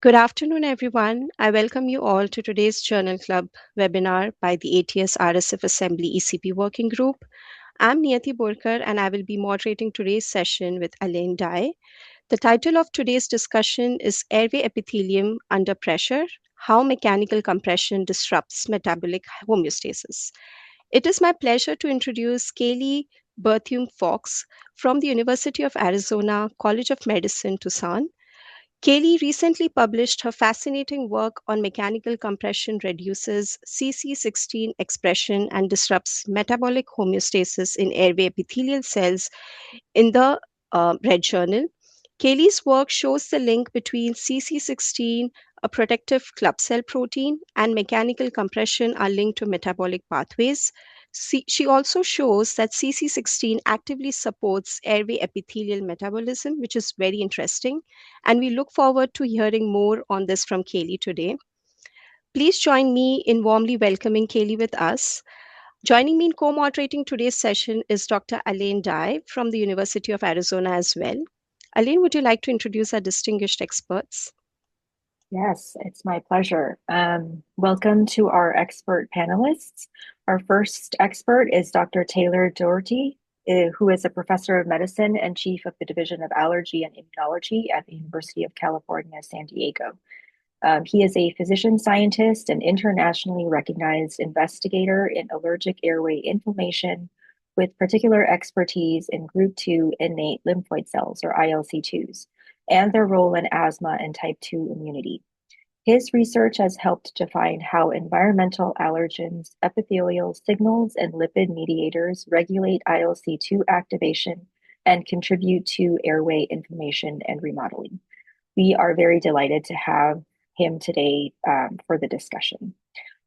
Good afternoon, everyone. I welcome you all to today's Journal Club webinar by the ATS RSF Assembly ECP Working Group. I'm Niyati Borkar, and I will be moderating today's session with Alane Dye. The title of today's discussion is Airway Epithelium Under Pressure, How Mechanical Compression Disrupts Metabolic Homeostasis. It is my pleasure to introduce Kayleigh Berthiaume-Fox from the University of Arizona College of Medicine, Tucson. Kayleigh recently published her fascinating work on mechanical compression reduces CC16 expression and disrupts metabolic homeostasis in airway epithelial cells in the Red Journal. Kayleigh's work shows the link between CC16, a protective club cell protein, and mechanical compression are linked to metabolic pathways. She also shows that CC16 actively supports airway epithelial metabolism, which is very interesting. And we look forward to hearing more on this from Kayleigh today. Please join me in warmly welcoming Kayleigh with us. Joining me in co-moderating today's session is Dr. Alane Dye from the University of Arizona as well. Alane, would you like to introduce our distinguished experts? Yes, it's my pleasure. Welcome to our expert panelists. Our first expert is Dr. Taylor Doherty, who is a professor of medicine and chief of the Division of Allergy and Immunology at the University of California, San Diego. He is a physician scientist and internationally recognized investigator in allergic airway inflammation with particular expertise in group 2 innate lymphoid cells, or ILC2s, and their role in asthma and type 2 immunity. His research has helped define how environmental allergens, epithelial signals, and lipid mediators regulate ILC2 activation and contribute to airway inflammation and remodeling. We are very delighted to have him today for the discussion.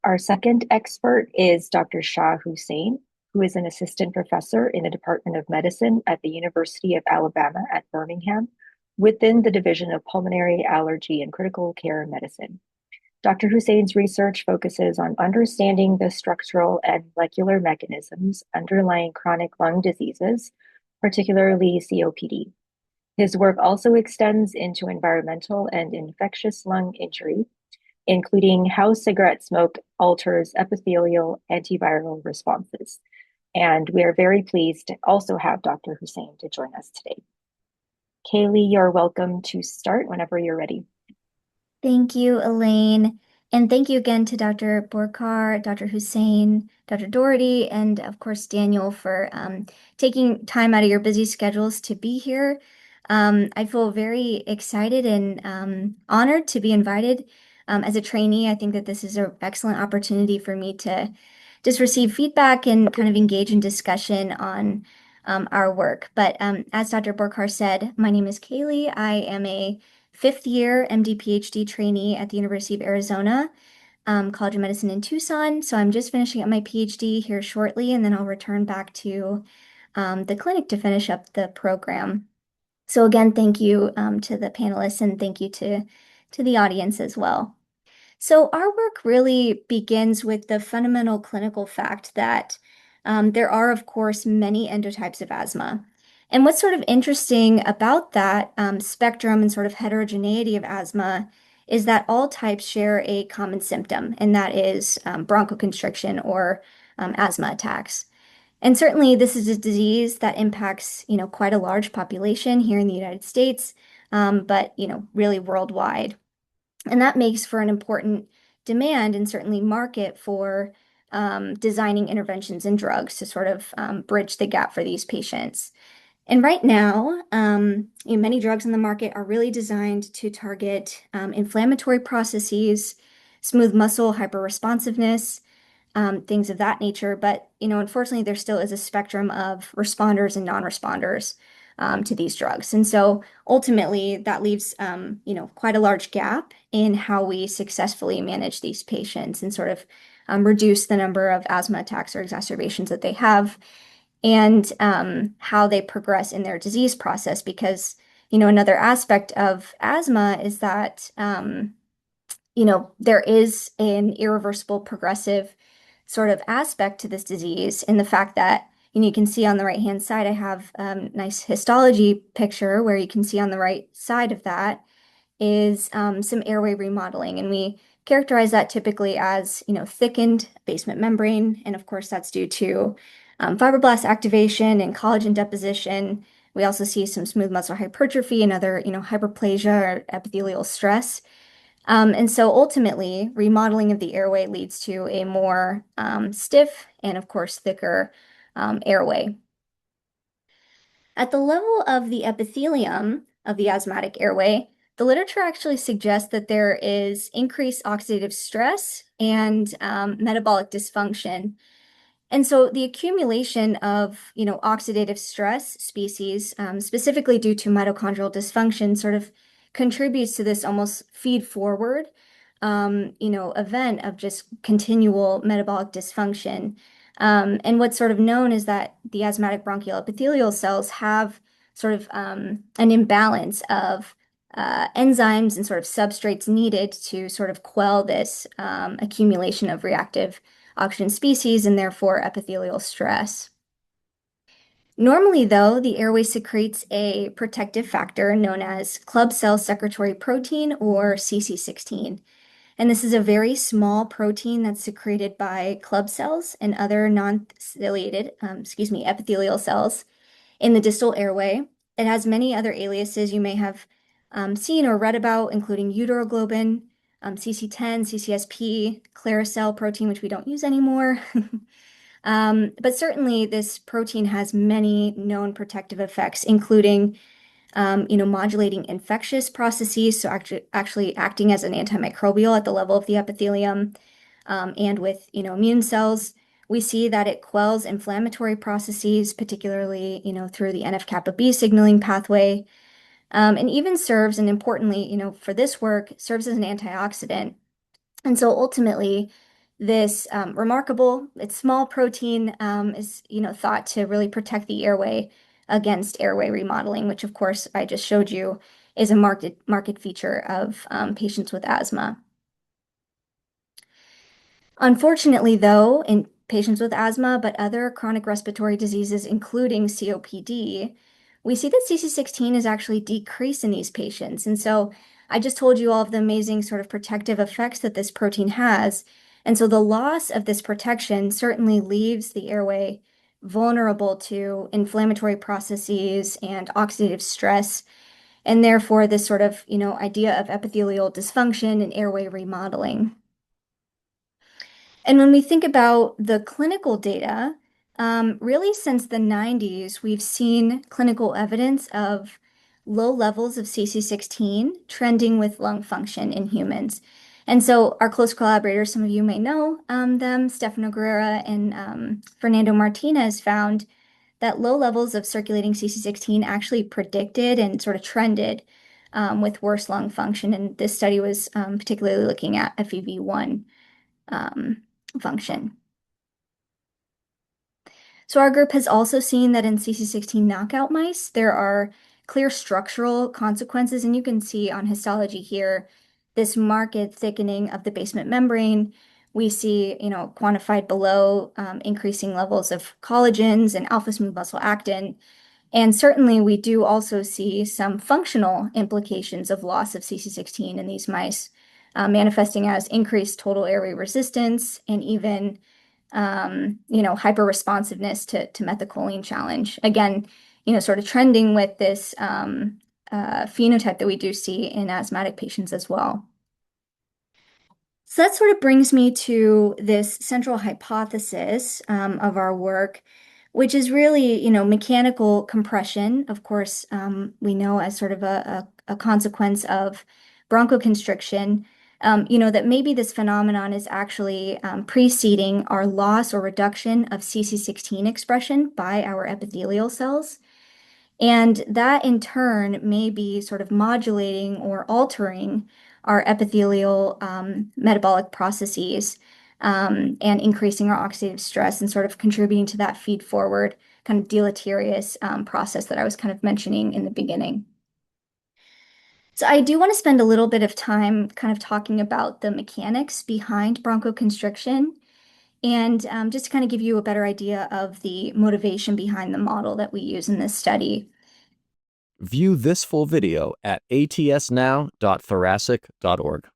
Our second expert is Dr. Shah Hussain, who is an assistant professor in the Department of Medicine at the University of Alabama at Birmingham within the Division of Pulmonary Allergy and Critical Care Medicine. Dr. Hussain's research focuses on understanding the structural and molecular mechanisms underlying chronic lung diseases, particularly COPD. His work also extends into environmental and infectious lung injury, including how cigarette smoke alters epithelial antiviral responses. And we are very pleased to also have Dr. Hussain to join us today. Kayleigh, you're welcome to start whenever you're ready. Thank you, Alane. And thank you again to Dr. Borkar, Dr. Hussain, Dr. Doherty, and of course, Daniel for taking time out of your busy schedules to be here. I feel very excited and honored to be invited as a trainee. I think that this is an excellent opportunity for me to just receive feedback and kind of engage in discussion on our work. But as Dr. Borkar said, my name is Kayleigh. I am a fifth-year MD PhD trainee at the University of Arizona College of Medicine in Tucson. So I'm just finishing up my PhD here shortly, and then I'll return back to the clinic to finish up the program. So again, thank you to the panelists, and thank you to the audience as well. So our work really begins with the fundamental clinical fact that there are, of course, many endotypes of asthma. And what's sort of interesting about that spectrum and sort of heterogeneity of asthma is that all types share a common symptom, and that is bronchoconstriction or asthma attacks. And certainly this is a disease that impacts, quite a large population here in the United States, but, really worldwide. And that makes for an important demand and certainly market for designing interventions and drugs to sort of bridge the gap for these patients. And right now, many drugs in the market are really designed to target inflammatory processes, smooth muscle hyperresponsiveness, things of that nature. But, unfortunately, there still is a spectrum of responders and non-responders to these drugs. And so ultimately, that leaves, quite a large gap in how we successfully manage these patients and sort of reduce the number of asthma attacks or exacerbations that they have, and how they progress in their disease process. Because, another aspect of asthma is that, there is an irreversible progressive sort of aspect to this disease in the fact that, you can see on the right-hand side, I have a nice histology picture where you can see on the right side of that is some airway remodeling, and we characterize that typically as, thickened basement membrane, and of course that's due to fibroblast activation and collagen deposition. We also see some smooth muscle hypertrophy and other, hyperplasia or epithelial stress. And so ultimately, remodeling of the airway leads to a more stiff and, of course, thicker airway. At the level of the epithelium of the asthmatic airway, the literature actually suggests that there is increased oxidative stress and metabolic dysfunction. And so the accumulation of, oxidative stress species, specifically due to mitochondrial dysfunction, sort of contributes to this almost feed forward, event of just continual metabolic dysfunction. And what's sort of known is that the asthmatic bronchial epithelial cells have sort of an imbalance of enzymes and sort of substrates needed to sort of quell this accumulation of reactive oxygen species and therefore epithelial stress. Normally, though, the airway secretes a protective factor known as club cell secretory protein, or CC16. And this is a very small protein that's secreted by club cells and other non-ciliated, epithelial cells in the distal airway. It has many other aliases you may have seen or read about, including uteroglobin, CC10, CCSP, Claricell protein, which we don't use anymore. But certainly this protein has many known protective effects, including modulating infectious processes, so actually acting as an antimicrobial at the level of the epithelium, and with immune cells. We see that it quells inflammatory processes, particularly through the NF-kappa B signaling pathway, and even serves, and importantly, for this work, serves as an antioxidant. And so ultimately, this it's small protein, is thought to really protect the airway against airway remodeling, which of course I just showed you is a marked feature of patients with asthma. Unfortunately, though, in patients with asthma, but other chronic respiratory diseases, including COPD, we see that CC16 is actually decreased in these patients. And so I just told you all of the amazing sort of protective effects that this protein has. And so the loss of this protection certainly leaves the airway vulnerable to inflammatory processes and oxidative stress, and therefore this sort of, idea of epithelial dysfunction and airway remodeling. And when we think about the clinical data, really since the 90s, we've seen clinical evidence of low levels of CC16 trending with lung function in humans. And so our close collaborators, some of you may know them, Stefano Guerra and Fernando Martinez, found that low levels of circulating CC16 actually predicted and sort of trended with worse lung function. And this study was particularly looking at FEV1 function. So our group has also seen that in CC16 knockout mice, there are clear structural consequences, and you can see on histology here, this marked thickening of the basement membrane. We see, quantified below, increasing levels of collagens and alpha smooth muscle actin. And certainly we do also see some functional implications of loss of CC16 in these mice, manifesting as increased total airway resistance and even hyper-responsiveness to methacholine challenge. Again, sort of trending with this phenotype that we do see in asthmatic patients as well. So that sort of brings me to this central hypothesis of our work, which is really, mechanical compression. Of course, we know as sort of a consequence of bronchoconstriction, that maybe this phenomenon is actually preceding our loss or reduction of CC16 expression by our epithelial cells. And that in turn may be sort of modulating or altering our epithelial metabolic processes and increasing our oxidative stress and sort of contributing to that feed forward kind of deleterious process that I was kind of mentioning in the beginning. So I do want to spend a little bit of time kind of talking about the mechanics behind bronchoconstriction and just to kind of give you a better idea of the motivation behind the model that we use in this study. View this full video at atsnow.thoracic.org.